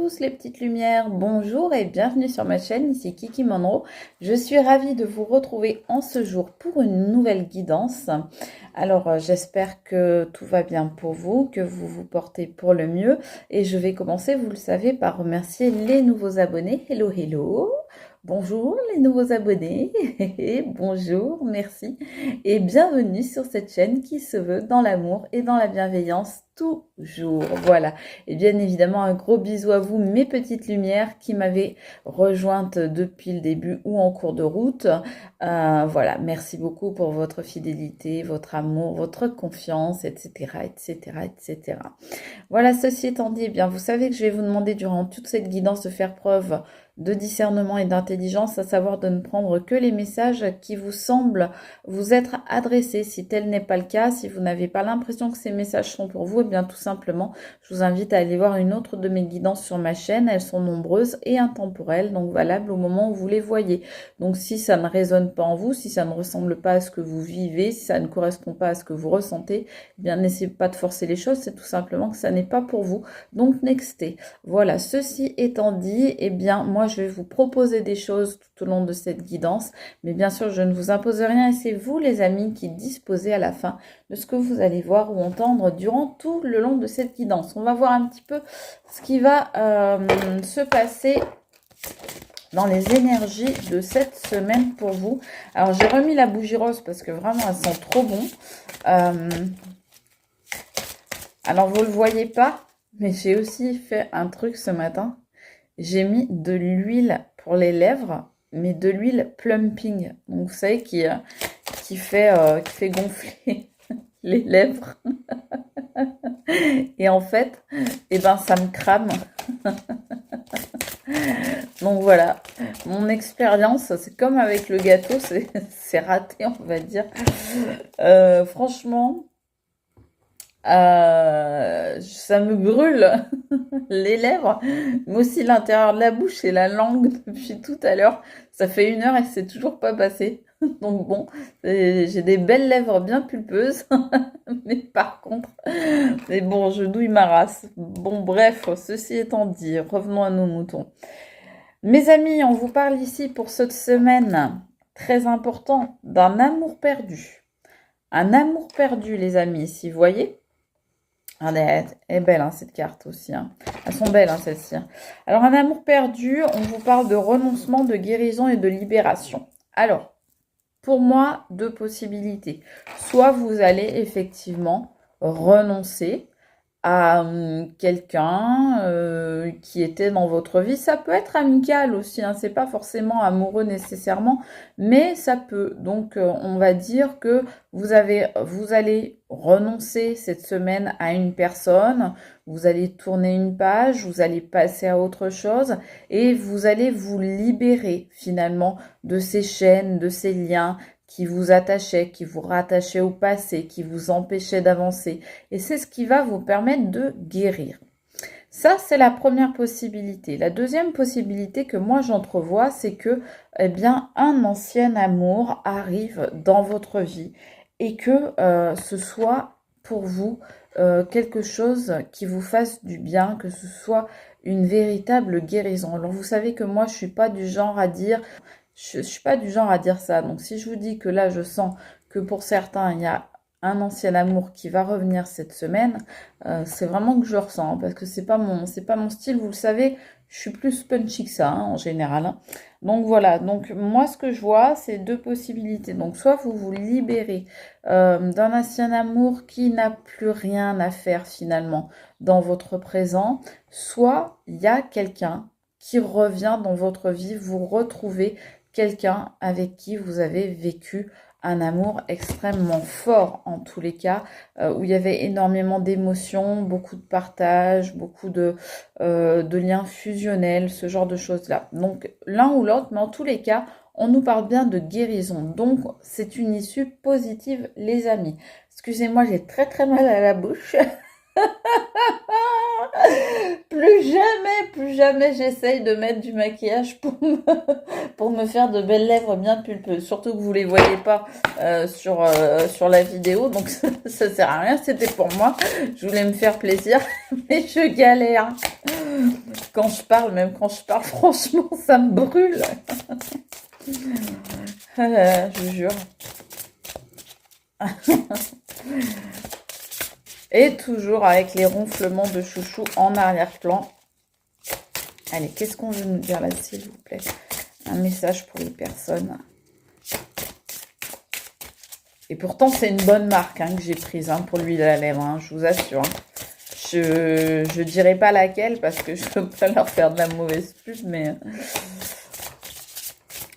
tous les petites lumières, bonjour et bienvenue sur ma chaîne, ici Kiki Monroe. Je suis ravie de vous retrouver en ce jour pour une nouvelle guidance. Alors j'espère que tout va bien pour vous, que vous vous portez pour le mieux. Et je vais commencer, vous le savez, par remercier les nouveaux abonnés. Hello, hello! Bonjour les nouveaux abonnés, bonjour, merci et bienvenue sur cette chaîne qui se veut dans l'amour et dans la bienveillance toujours. Voilà, et bien évidemment un gros bisou à vous mes petites lumières qui m'avaient rejointe depuis le début ou en cours de route. Voilà, merci beaucoup pour votre fidélité, votre amour, votre confiance, etc., etc., etc. Voilà, ceci étant dit, eh bien vous savez que je vais vous demander durant toute cette guidance de faire preuve de discernement et d'intelligence, à savoir de ne prendre que les messages qui vous semblent vous être adressés. Si tel n'est pas le cas, si vous n'avez pas l'impression que ces messages sont pour vous, eh bien tout simplement, je vous invite à aller voir une autre de mes guidances sur ma chaîne. Elles sont nombreuses et intemporelles, donc valables au moment où vous les voyez. Donc si ça ne résonne pas en vous, si ça ne ressemble pas à ce que vous vivez, si ça ne correspond pas à ce que vous ressentez, eh bien n'essayez pas de forcer les choses, c'est tout simplement que ça n'est pas pour vous. Donc nextez. Voilà, ceci étant dit, eh bien moi je vais vous proposer des choses tout au long de cette guidance, mais bien sûr je ne vous impose rien et c'est vous les amis qui disposez à la fin de ce que vous allez voir ou entendre durant tout le long de cette guidance. On va voir un petit peu ce qui va se passer dans les énergies de cette semaine pour vous. Alors j'ai remis la bougie rose parce que vraiment elles sont trop bon. Alors vous ne le voyez pas, mais j'ai aussi fait un truc ce matin. J'ai mis de l'huile pour les lèvres, mais de l'huile plumping. Donc vous savez qui fait gonfler les lèvres. Et en fait, eh ben ça me crame. Donc voilà, mon expérience, c'est comme avec le gâteau, c'est raté, on va dire. Franchement, ça me brûle les lèvres, mais aussi l'intérieur de la bouche et la langue depuis tout à l'heure. Ça fait 1 heure et c'est toujours pas passé. Donc bon, j'ai des belles lèvres bien pulpeuses, mais par contre, mais bon, je douille ma race. Bon, bref, ceci étant dit, revenons à nos moutons. Mes amis, on vous parle ici pour cette semaine très important d'un amour perdu. Un amour perdu, les amis, ici, vous voyez ? Elle est belle, hein, cette carte aussi. Hein. Elles sont belles, hein, celles-ci. Alors, un amour perdu, on vous parle de renoncement, de guérison et de libération. Alors, pour moi, 2 possibilités. Soit vous allez effectivement renoncer à quelqu'un qui était dans votre vie. Ça peut être amical aussi, hein, c'est pas forcément amoureux nécessairement, mais ça peut. Donc on va dire que vous allez renoncer cette semaine à une personne, vous allez tourner une page, vous allez passer à autre chose et vous allez vous libérer finalement de ces chaînes, de ces liens qui vous attachaient, qui vous rattachaient au passé, qui vous empêchaient d'avancer. Et c'est ce qui va vous permettre de guérir. Ça, c'est la première possibilité. La deuxième possibilité que moi j'entrevois, c'est que, eh bien, un ancien amour arrive dans votre vie et que ce soit pour vous quelque chose qui vous fasse du bien, que ce soit une véritable guérison. Alors, vous savez que moi, je suis pas du genre à dire... Je suis pas du genre à dire ça. Donc, si je vous dis que là, je sens que pour certains, il y a un ancien amour qui va revenir cette semaine, c'est vraiment que je ressens. Hein, parce que c'est pas mon style. Vous le savez, je suis plus punchy que ça, hein, en général. Hein. Donc, voilà. Donc, moi, ce que je vois, c'est 2 possibilités. Donc, soit vous vous libérez d'un ancien amour qui n'a plus rien à faire, finalement, dans votre présent. Soit il y a quelqu'un qui revient dans votre vie, vous retrouvez quelqu'un avec qui vous avez vécu un amour extrêmement fort en tous les cas, où il y avait énormément d'émotions, beaucoup de partage, beaucoup de liens fusionnels, ce genre de choses-là. Donc l'un ou l'autre, mais en tous les cas, on nous parle bien de guérison. Donc c'est une issue positive, les amis. Excusez-moi, j'ai très très mal à la bouche. Plus jamais j'essaye de mettre du maquillage pour me faire de belles lèvres bien pulpeuses. Surtout que vous les voyez pas sur la vidéo, donc ça sert à rien. C'était pour moi. Je voulais me faire plaisir, mais je galère. Quand je parle, même quand je parle, franchement, ça me brûle. Ah là là, je vous jure. Et toujours avec les ronflements de chouchou en arrière-plan. Allez, qu'est-ce qu'on veut nous dire là, s'il vous plaît? Un message pour les personnes. Et pourtant, c'est une bonne marque que j'ai prise pour l'huile à lèvres, je vous assure. Je dirai pas laquelle parce que je veux pas leur faire de la mauvaise pub, mais...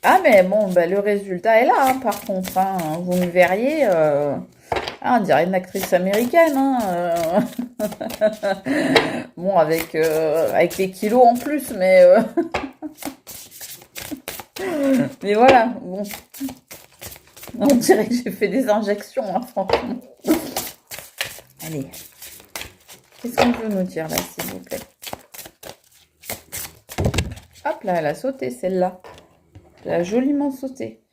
Ah, mais bon, bah, le résultat est là, par contre. Vous me verriez... on dirait une actrice américaine. Bon, avec les kilos en plus, mais... mais voilà, bon. On dirait que j'ai fait des injections, franchement. Allez. Qu'est-ce qu'on peut nous dire, là, s'il vous plaît? Hop là, elle a sauté, celle-là. Elle a joliment sauté.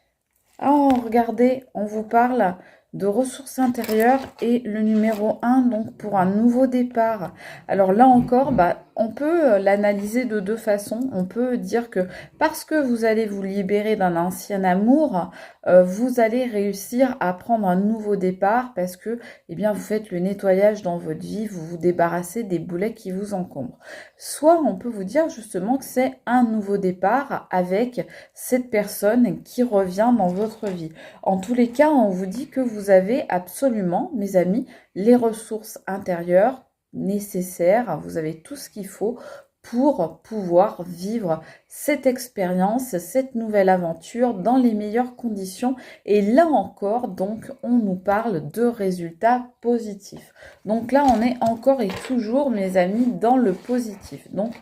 Oh, regardez, on vous parle de ressources intérieures et le numéro 1, donc pour un nouveau départ. Alors là encore, on peut l'analyser de deux façons. On peut dire que parce que vous allez vous libérer d'un ancien amour, vous allez réussir à prendre un nouveau départ parce que, eh bien, vous faites le nettoyage dans votre vie, vous vous débarrassez des boulets qui vous encombrent. Soit on peut vous dire justement que c'est un nouveau départ avec cette personne qui revient dans votre vie. En tous les cas, on vous dit que vous avez absolument, mes amis, les ressources intérieures nécessaires. Vous avez tout ce qu'il faut pour pouvoir vivre cette expérience, cette nouvelle aventure dans les meilleures conditions. Et là encore, donc, on nous parle de résultats positifs. Donc là, on est encore et toujours, mes amis, dans le positif. Donc,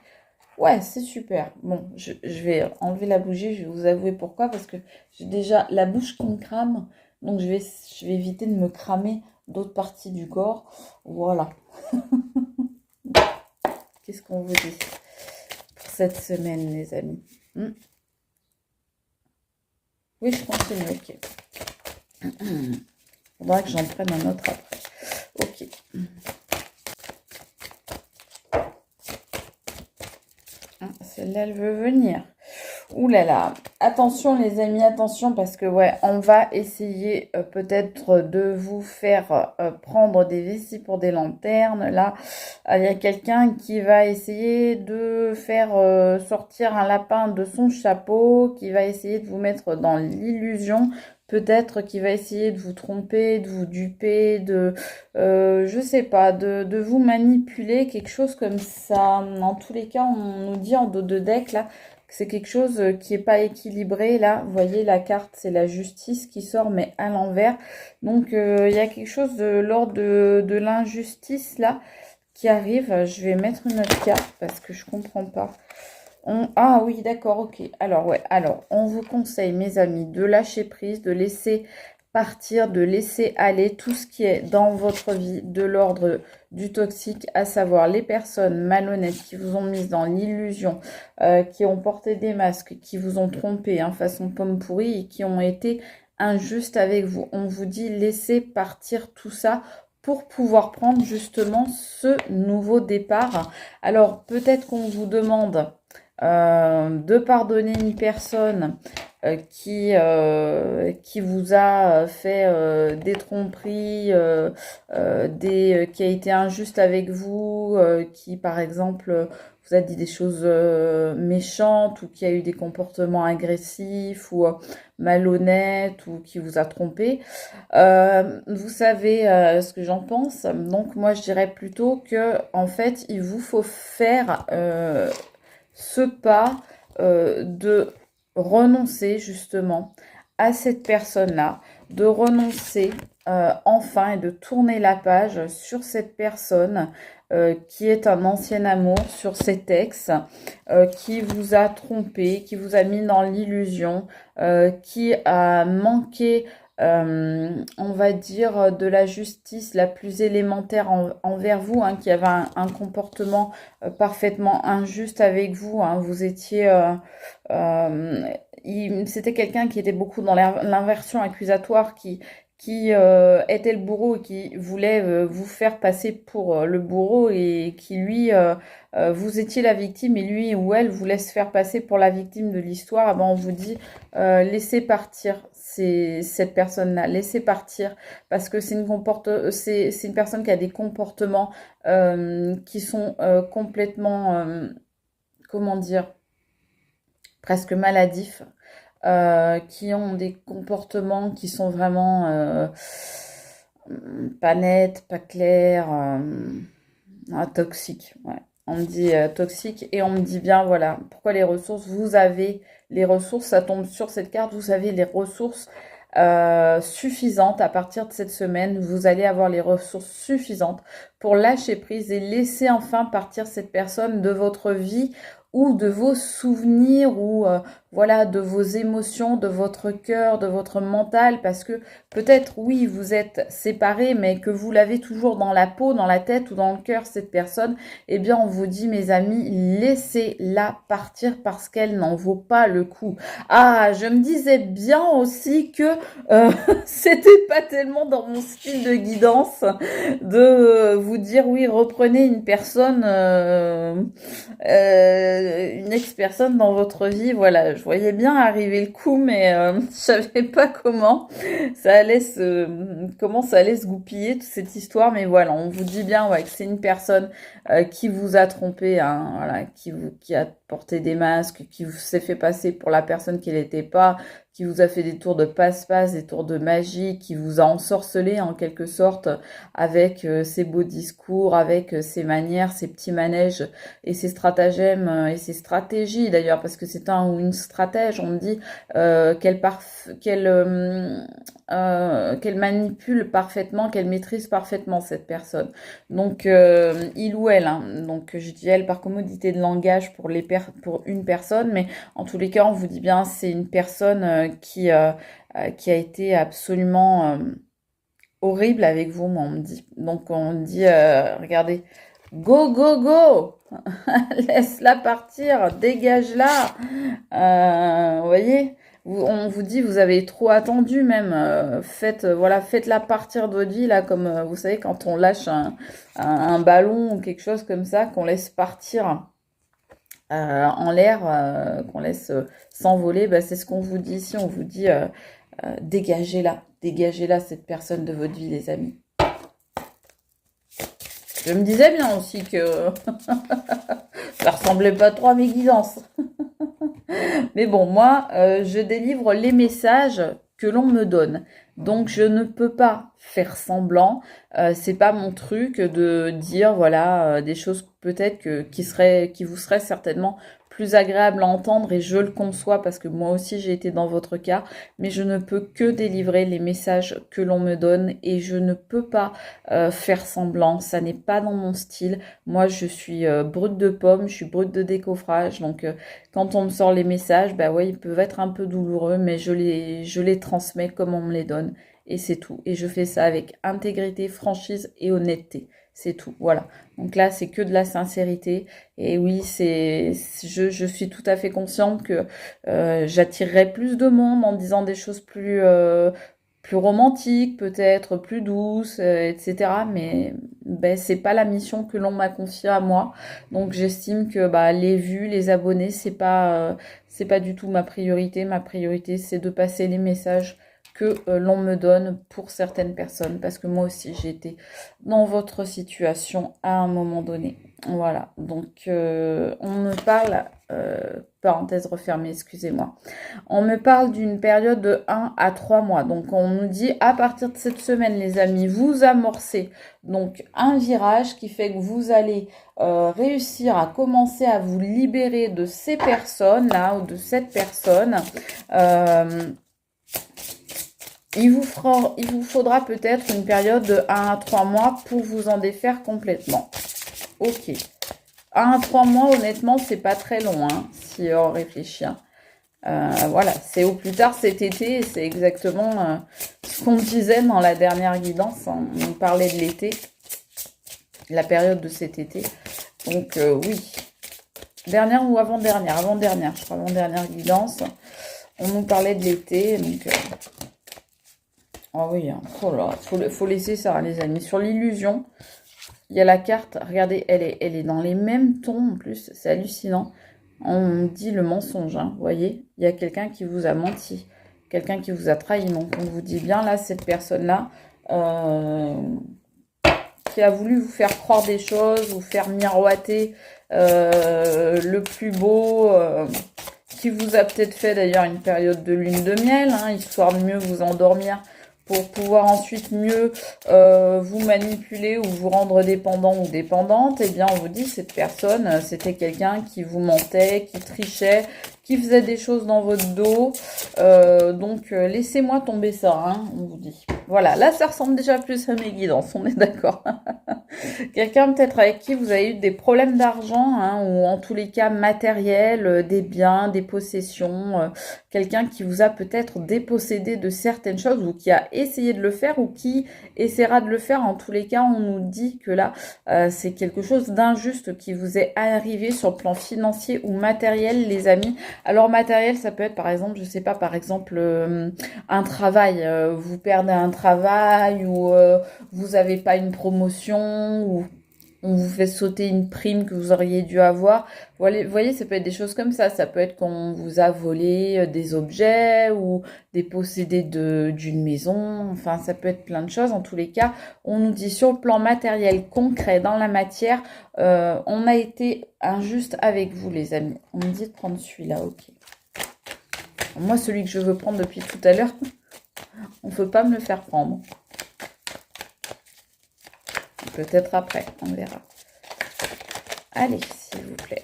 ouais, c'est super. Bon, je vais enlever la bougie, je vais vous avouer pourquoi, parce que j'ai déjà la bouche qui me crame, donc je vais éviter de me cramer d'autres parties du corps. Voilà. Qu'est-ce qu'on vous dit pour cette semaine, les amis? Oui, je continue, ok. Faudra que j'en prenne un autre après. Ok. Celle-là, elle veut venir. Ouh là là, attention les amis, attention parce que ouais, on va essayer peut-être de vous faire prendre des vessies pour des lanternes. Là, il y a quelqu'un qui va essayer de faire sortir un lapin de son chapeau, qui va essayer de vous mettre dans l'illusion. Peut-être qu'il va essayer de vous tromper, de vous duper, je sais pas, de vous manipuler, quelque chose comme ça. En tous les cas, on nous dit en dos de deck là, c'est quelque chose qui n'est pas équilibré. Là, vous voyez, la carte, c'est la justice qui sort, mais à l'envers. Donc, il y a quelque chose de l'ordre de l'injustice, là, qui arrive. Je vais mettre une autre carte parce que je comprends pas. Ah oui, d'accord, ok. Alors, ouais, alors, on vous conseille, mes amis, de lâcher prise, de laisser partir, de laisser aller tout ce qui est dans votre vie de l'ordre du toxique, à savoir les personnes malhonnêtes qui vous ont mis dans l'illusion, qui ont porté des masques, qui vous ont trompé façon pomme pourrie et qui ont été injustes avec vous. On vous dit laissez partir tout ça pour pouvoir prendre justement ce nouveau départ. Alors peut-être qu'on vous demande de pardonner une personne qui vous a fait des tromperies, qui a été injuste avec vous, qui par exemple vous a dit des choses méchantes ou qui a eu des comportements agressifs ou malhonnêtes ou qui vous a trompé. Vous savez ce que j'en pense. Donc moi je dirais plutôt que en fait il vous faut faire ce pas de renoncer justement à cette personne-là, de renoncer enfin et de tourner la page sur cette personne qui est un ancien amour, sur cet ex qui vous a trompé, qui vous a mis dans l'illusion, qui a manqué on va dire, de la justice la plus élémentaire envers vous, qui avait un comportement parfaitement injuste avec vous. Vous étiez... c'était quelqu'un qui était beaucoup dans l'inversion accusatoire, qui qui était le bourreau et qui voulait vous faire passer pour le bourreau et qui lui, vous étiez la victime et lui ou elle vous laisse faire passer pour la victime de l'histoire, eh ben on vous dit laissez partir cette personne-là, laissez partir parce que c'est une personne qui a des comportements qui sont complètement, comment dire, presque maladifs, qui ont des comportements qui sont vraiment pas nets, pas clairs, toxiques. Ouais. On me dit toxique et on me dit bien, voilà, pourquoi les ressources, vous avez les ressources, ça tombe sur cette carte, vous avez les ressources suffisantes à partir de cette semaine, vous allez avoir les ressources suffisantes pour lâcher prise et laisser enfin partir cette personne de votre vie ou de vos souvenirs ou voilà de vos émotions, de votre cœur, de votre mental parce que peut-être oui vous êtes séparés mais que vous l'avez toujours dans la peau, dans la tête ou dans le cœur cette personne, eh bien on vous dit mes amis laissez-la partir parce qu'elle n'en vaut pas le coup. Ah je me disais bien aussi que c'était pas tellement dans mon style de guidance de vous dire oui reprenez une personne une ex-personne dans votre vie, voilà, je voyais bien arriver le coup, mais je savais pas comment comment ça allait se goupiller toute cette histoire, mais voilà, on vous dit bien ouais, que c'est une personne qui vous a trompé, hein, voilà, qui a porté des masques, qui vous s'est fait passer pour la personne qu'elle n'était pas, qui vous a fait des tours de passe-passe, des tours de magie, qui vous a ensorcelé en quelque sorte avec ses beaux discours, avec ses manières, ses petits manèges et ses stratagèmes et ses stratégies d'ailleurs, parce que c'est un ou une stratège, on me dit qu'elle manipule parfaitement, qu'elle maîtrise parfaitement cette personne. Donc il ou elle, hein, donc je dis elle par commodité de langage pour une personne, mais en tous les cas on vous dit bien c'est une personne qui a été absolument horrible avec vous, moi on me dit. Donc on me dit regardez, go go go, laisse-la partir, dégage-la. Vous voyez, on vous dit vous avez trop attendu même. Faites-la partir de votre vie là, comme vous savez quand on lâche un ballon ou quelque chose comme ça, qu'on laisse partir en l'air, qu'on laisse s'envoler. Bah, c'est ce qu'on vous dit ici. On vous dit dégagez-la cette personne de votre vie, les amis. Je me disais bien aussi que ça ressemblait pas trop à mes guidances. Mais bon, moi, je délivre les messages que l'on me donne. Donc, je ne peux pas faire semblant. C'est pas mon truc de dire, voilà, des choses peut-être qui vous seraient certainement plus agréables à entendre et je le conçois parce que moi aussi j'ai été dans votre cas, mais je ne peux que délivrer les messages que l'on me donne et je ne peux pas faire semblant. Ça n'est pas dans mon style. Moi, je suis brute de pomme, je suis brute de décoffrage, donc quand on me sort les messages, bah ouais, ils peuvent être un peu douloureux, mais je les transmets comme on me les donne. Et c'est tout. Et je fais ça avec intégrité, franchise et honnêteté. C'est tout. Voilà. Donc là, c'est que de la sincérité. Et oui, je suis tout à fait consciente que j'attirerai plus de monde en disant des choses plus romantiques, peut-être plus douces, etc. Mais ben, c'est pas la mission que l'on m'a confiée à moi. Donc j'estime que bah, les vues, les abonnés, c'est pas du tout ma priorité. Ma priorité, c'est de passer les messages que l'on me donne pour certaines personnes, parce que moi aussi j'ai été dans votre situation à un moment donné. Voilà, donc on me parle, parenthèse refermée, excusez-moi, on me parle d'une période de 1 à 3 mois, donc on nous dit à partir de cette semaine les amis, vous amorcez donc un virage qui fait que vous allez réussir à commencer à vous libérer de ces personnes là ou de cette personne. Il vous faudra peut-être une période de 1 à 3 mois pour vous en défaire complètement. Ok. 1 à 3 mois, honnêtement, c'est pas très long, hein, si on réfléchit. Voilà, c'est au plus tard cet été, et c'est exactement ce qu'on disait dans la dernière guidance. Hein. On parlait de l'été, la période de cet été. Donc oui. Dernière ou avant-dernière? Avant-dernière, je crois, avant-dernière guidance. On nous parlait de l'été, donc... Ah oui, hein. Oh là, faut laisser ça, hein, les amis. Sur l'illusion, il y a la carte, regardez, elle est dans les mêmes tons en plus, c'est hallucinant. On dit le mensonge, hein, vous voyez, il y a quelqu'un qui vous a menti, quelqu'un qui vous a trahi. Donc on vous dit bien là, cette personne-là, euh, qui a voulu vous faire croire des choses, vous faire miroiter le plus beau, qui vous a peut-être fait d'ailleurs une période de lune de miel, hein, histoire de mieux vous endormir pour pouvoir ensuite mieux vous manipuler ou vous rendre dépendant ou dépendante. Eh bien, on vous dit, cette personne, c'était quelqu'un qui vous mentait, qui trichait, qui faisait des choses dans votre dos. Donc, laissez-moi tomber ça, hein, on vous dit. Voilà, là, ça ressemble déjà plus à mes guidances, on est d'accord. Quelqu'un peut-être avec qui vous avez eu des problèmes d'argent, hein, ou en tous les cas matériels, des biens, des possessions, quelqu'un qui vous a peut-être dépossédé de certaines choses ou qui a essayé de le faire ou qui essaiera de le faire. En tous les cas, on nous dit que là, c'est quelque chose d'injuste qui vous est arrivé sur le plan financier ou matériel, les amis. Alors matériel, ça peut être par exemple, je sais pas, par exemple un travail, vous perdez un travail ou vous avez pas une promotion ou on vous fait sauter une prime que vous auriez dû avoir. Vous voyez, ça peut être des choses comme ça. Ça peut être qu'on vous a volé des objets ou dépossédé d'une maison. Enfin, ça peut être plein de choses. En tous les cas, on nous dit sur le plan matériel, concret, dans la matière, on a été injuste avec vous, les amis. On me dit de prendre celui-là, ok. Moi, celui que je veux prendre depuis tout à l'heure, on ne peut pas me le faire prendre. Peut-être après, on verra. Allez, s'il vous plaît.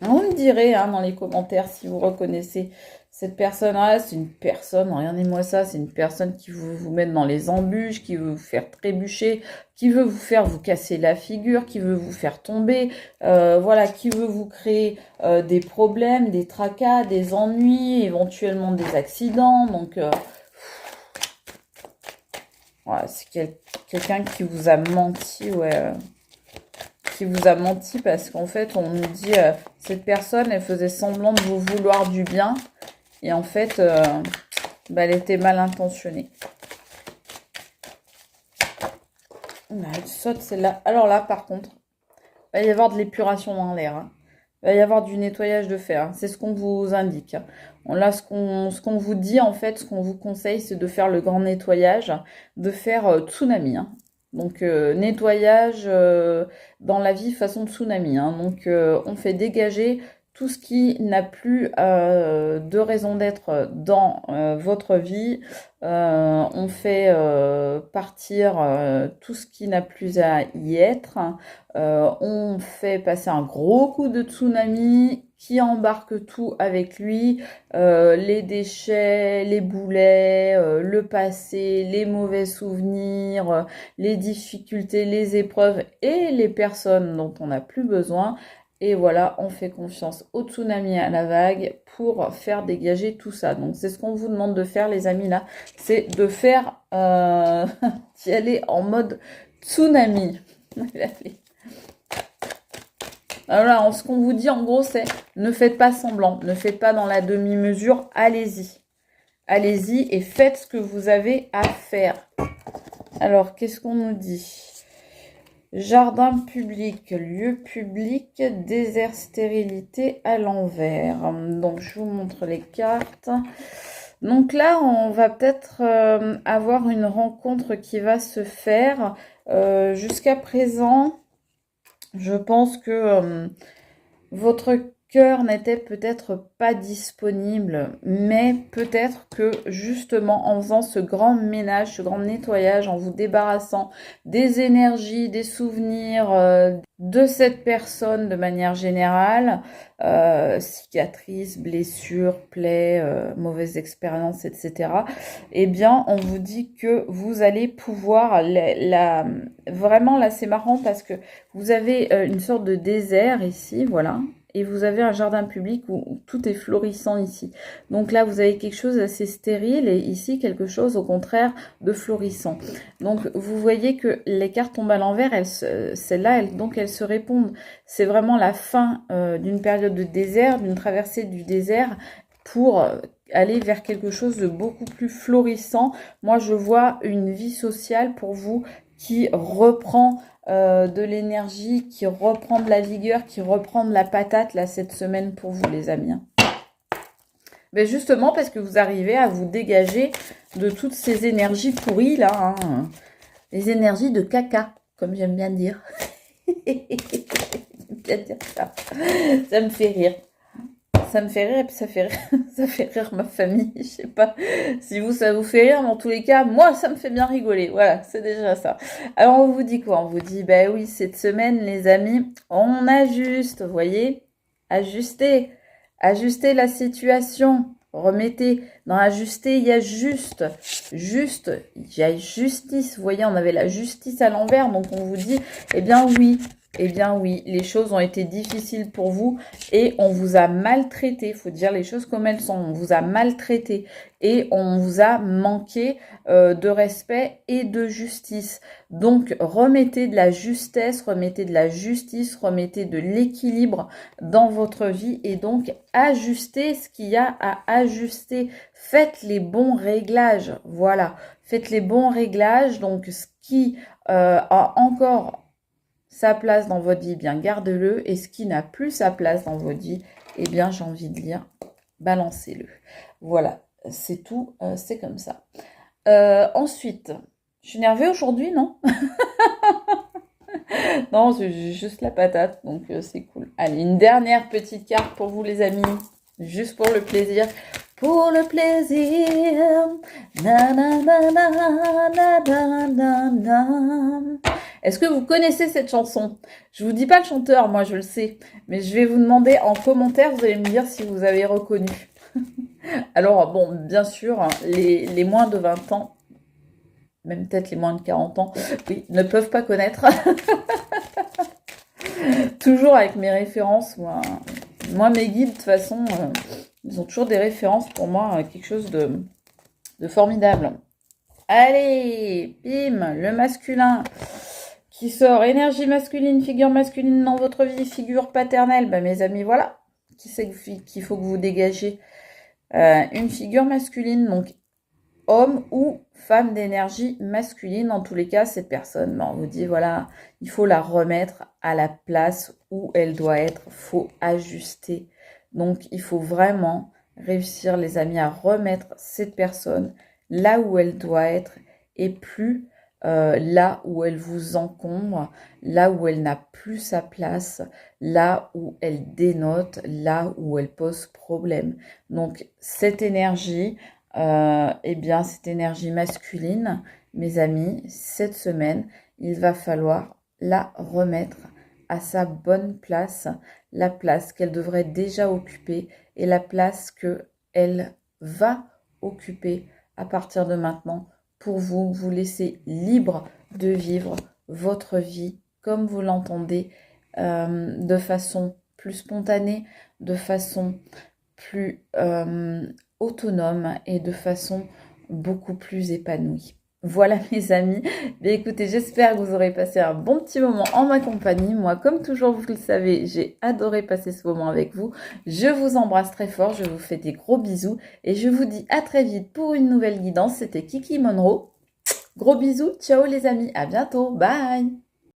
Vous me direz hein, dans les commentaires si vous reconnaissez cette personne-là. C'est une personne, regardez-moi ça, c'est une personne qui veut vous mettre dans les embûches, qui veut vous faire trébucher, qui veut vous faire vous casser la figure, qui veut vous faire tomber, voilà, qui veut vous créer des problèmes, des tracas, des ennuis, éventuellement des accidents. Donc, voilà, c'est quelqu'un qui vous a menti, ouais. Qui vous a menti parce qu'en fait, on nous dit, cette personne, elle faisait semblant de vous vouloir du bien. Et en fait, elle était mal intentionnée. Elle saute celle-là. Alors là, par contre, il va y avoir de l'épuration dans l'air. Hein. Il va y avoir du nettoyage de fer. Hein. C'est ce qu'on vous indique. Là, ce qu'on vous dit, en fait, ce qu'on vous conseille, c'est de faire le grand nettoyage, de faire tsunami. Hein. Donc, nettoyage dans la vie façon tsunami. Hein. Donc, on fait dégager tout ce qui n'a plus de raison d'être dans votre vie. On fait partir tout ce qui n'a plus à y être. On fait passer un gros coup de tsunami qui embarque tout avec lui, les déchets, les boulets, le passé, les mauvais souvenirs, les difficultés, les épreuves et les personnes dont on n'a plus besoin. Et voilà, on fait confiance au tsunami, à la vague, pour faire dégager tout ça. Donc, c'est ce qu'on vous demande de faire, les amis, là. C'est de faire, d'y aller en mode tsunami. Alors là, ce qu'on vous dit, en gros, c'est ne faites pas semblant. Ne faites pas dans la demi-mesure. Allez-y. Allez-y et faites ce que vous avez à faire. Alors, qu'est-ce qu'on nous dit ? Jardin public, lieu public, désert, stérilité à l'envers. Donc, je vous montre les cartes. Donc là, on va peut-être avoir une rencontre qui va se faire. Jusqu'à présent, je pense que votre cœur n'était peut-être pas disponible, mais peut-être que justement en faisant ce grand ménage, ce grand nettoyage, en vous débarrassant des énergies, des souvenirs de cette personne de manière générale, cicatrices, blessures, plaies, mauvaises expériences, etc. Eh bien, on vous dit que vous allez pouvoir, vraiment là c'est marrant parce que vous avez une sorte de désert ici, voilà. Et vous avez un jardin public où tout est florissant ici. Donc là, vous avez quelque chose d'assez stérile et ici, quelque chose au contraire de florissant. Donc, vous voyez que les cartes tombent à l'envers, celles-là, donc elles se répondent. C'est vraiment la fin d'une période de désert, d'une traversée du désert pour aller vers quelque chose de beaucoup plus florissant. Moi, je vois une vie sociale pour vous qui reprend de l'énergie, qui reprend de la vigueur, qui reprend de la patate, là, cette semaine pour vous, les amis. Mais justement, parce que vous arrivez à vous dégager de toutes ces énergies pourries, là, hein. Les énergies de caca, comme j'aime bien dire. J'aime bien dire ça. Ça me fait rire. Ça me fait rire et puis ça fait rire ma famille. Je sais pas si vous, ça vous fait rire, mais en tous les cas, moi, ça me fait bien rigoler. Voilà, c'est déjà ça. Alors, on vous dit quoi? On vous dit, bah oui, cette semaine, les amis, on ajuste, vous voyez? Ajuster. Ajuster la situation. Remettez. Dans ajuster, il y a juste. Juste. Il y a justice. Vous voyez, on avait la justice à l'envers. Donc, on vous dit, eh bien oui. Eh bien oui, les choses ont été difficiles pour vous et on vous a maltraité. Il faut dire les choses comme elles sont. On vous a maltraité et on vous a manqué de respect et de justice. Donc, remettez de la justesse, remettez de la justice, remettez de l'équilibre dans votre vie et donc ajustez ce qu'il y a à ajuster. Faites les bons réglages. Voilà, faites les bons réglages. Donc, ce qui a encore sa place dans votre vie, eh bien gardez-le. Et ce qui n'a plus sa place dans votre vie, eh bien j'ai envie de dire, balancez-le. Voilà, c'est tout, c'est comme ça. Ensuite, je suis nerveux aujourd'hui, non? Non, c'est juste la patate, donc c'est cool. Allez, une dernière petite carte pour vous les amis, juste pour le plaisir. Pour le plaisir. Na, na, na, na, na, na, na, na. Est-ce que vous connaissez cette chanson? Je vous dis pas le chanteur, moi je le sais. Mais je vais vous demander en commentaire, vous allez me dire si vous avez reconnu. Alors bon, bien sûr, les moins de 20 ans, même peut-être les moins de 40 ans, oui, ne peuvent pas connaître. Toujours avec mes références, moi mes guides de toute façon, ils ont toujours des références pour moi, quelque chose de formidable. Allez, bim, le masculin qui sort, énergie masculine, figure masculine dans votre vie, figure paternelle. Ben, mes amis, voilà, qui c'est qu'il faut que vous dégagez une figure masculine, donc homme ou femme d'énergie masculine. En tous les cas, cette personne, ben, on vous dit, voilà, il faut la remettre à la place où elle doit être, il faut ajuster. Donc, il faut vraiment réussir, les amis, à remettre cette personne là où elle doit être et plus là où elle vous encombre, là où elle n'a plus sa place, là où elle dénote, là où elle pose problème. Donc, cette énergie, eh bien, cette énergie masculine, mes amis, cette semaine, il va falloir la remettre à sa bonne place, la place qu'elle devrait déjà occuper et la place qu'elle va occuper à partir de maintenant pour vous laisser libre de vivre votre vie comme vous l'entendez, de façon plus spontanée, de façon plus autonome et de façon beaucoup plus épanouie. Voilà mes amis, bien, écoutez, j'espère que vous aurez passé un bon petit moment en ma compagnie. Moi, comme toujours, vous le savez, j'ai adoré passer ce moment avec vous. Je vous embrasse très fort, je vous fais des gros bisous et je vous dis à très vite pour une nouvelle guidance. C'était Kiki Monroe. Gros bisous, ciao les amis, à bientôt, bye!